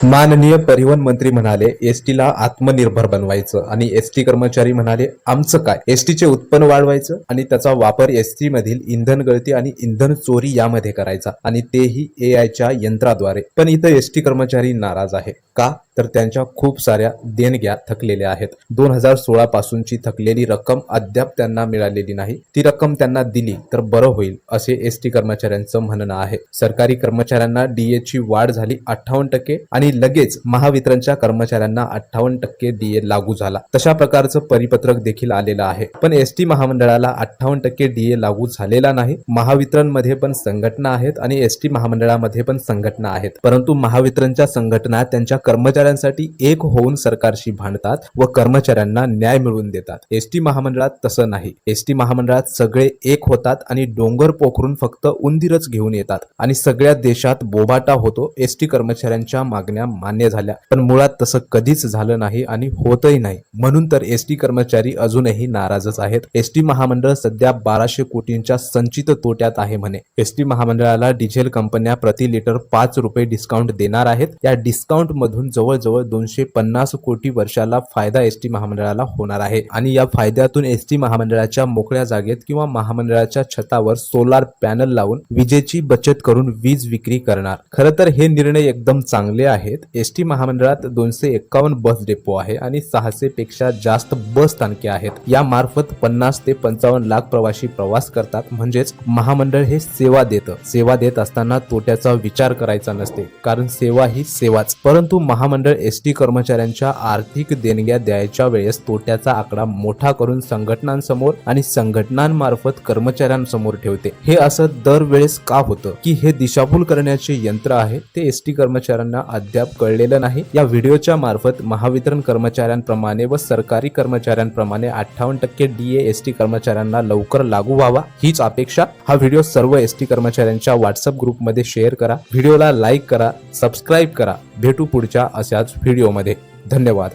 माननीय परिवहन मंत्री म्हणाले एसटीला आत्मनिर्भर बनवायचं आणि एसटी कर्मचारी म्हणाले आमचं काय, एसटीचे उत्पन्न वाढवायचं आणि त्याचा वापर एसटी मधील इंधन गळती आणि इंधन चोरी यामध्ये करायचा आणि तेही एआयच्या यंत्राद्वारे। पण इथं एसटी कर्मचारी नाराज आहे का, तर त्यांच्या खूप साऱ्या देणग्या थकलेल्या आहेत। 2016 पासूनची थकलेली रक्कम अद्याप त्यांना मिळालेली नाही। ती रक्कम त्यांना दिली तर बरं होईल असे एसटी कर्मचाऱ्यांचं म्हणणं आहे। सरकारी कर्मचाऱ्यांना डीए ची वाढ झाली 58% आणि लगेच महावितरणच्या कर्मचाऱ्यांना 58% डीए लागू झाला। तशा प्रकारचं परिपत्रक देखील आलेलं आहे। पण एसटी महामंडळाला 58% डीए लागू झालेला नाही। महावितरण मध्ये पण संघटना आहेत आणि एसटी महामंडळामध्ये पण संघटना आहेत, परंतु महावितरणच्या संघटना त्यांच्या कर्मचाऱ्यांसाठी एक होऊन सरकारशी भांडतात व कर्मचाऱ्यांना न्याय मिळवून देतात। एसटी महामंडळात तसं नाही। एसटी महामंडळात सगळे एक होतात आणि डोंगर पोखरून फक्त उंदीरच घेऊन येतात आणि सगळ्या देशात बोबाटा होतो एसटी कर्मचाऱ्यांच्या मागण्या मान्य झाल्या। पण मुळात तसं कधीच झालं नाही आणि होतही नाही, म्हणून तर एसटी कर्मचारी अजूनही नाराजच आहेत। एसटी महामंडळ सध्या 1200 कोटींच्या संचित तोट्यात आहे म्हणे। एसटी महामंडळाला डिझेल कंपन्या प्रति लिटर 5 रुपये डिस्काउंट देणार आहेत। या डिस्काउंट मधून जवळजवळ 250 कोटी वर्षाला फायदा एसटी महामंडळाला होणार आहे आणि या फायद्यातून एसटी महामंडळाच्या मोकळ्या जागेत किंवा महामंडळाच्या छतावर सोलार पॅनल लावून विजेची बचत करून वीज विक्री करणार। खरं तर हे निर्णय एकदम चांगले आहेत। एसटी महामंडळात 251 बस डेपो आहे आणि 600 पेक्षा जास्त बस स्थानके आहेत। या मार्फत 50 ते 55 लाख प्रवासी प्रवास करतात। म्हणजेच महामंडळ हे सेवा देतं। सेवा देत असताना तोट्याचा विचार करायचा नसते, कारण सेवा ही सेवाच। परंतु महामंडळ एसटी कर्मचाऱ्यांच्या आर्थिक देणग्या द्यायच्या वेळेस तोट्याचा आकडा मोठा करून संघटनांसमोर आणि संघटनांमार्फत कर्मचाऱ्यांसमोर ठेवते। हे असं दरवेळेस का होतं की हे दिशाभूल करण्याचे यंत्र आहे, ते एसटी कर्मचाऱ्यांना अद्याप कळलेलं नाही। या व्हिडिओच्या मार्फत महावितरण कर्मचाऱ्यांप्रमाणे व सरकारी कर्मचाऱ्यांप्रमाणे 58% डीए एसटी कर्मचाऱ्यांना लवकर लागू व्हावा हीच अपेक्षा। हा व्हिडिओ सर्व एसटी कर्मचाऱ्यांच्या व्हॉट्सअप ग्रुपमध्ये शेअर करा, व्हिडिओला लाईक करा, सबस्क्राईब करा। भेटू पुढच्या अशाच व्हिडिओमध्ये। धन्यवाद।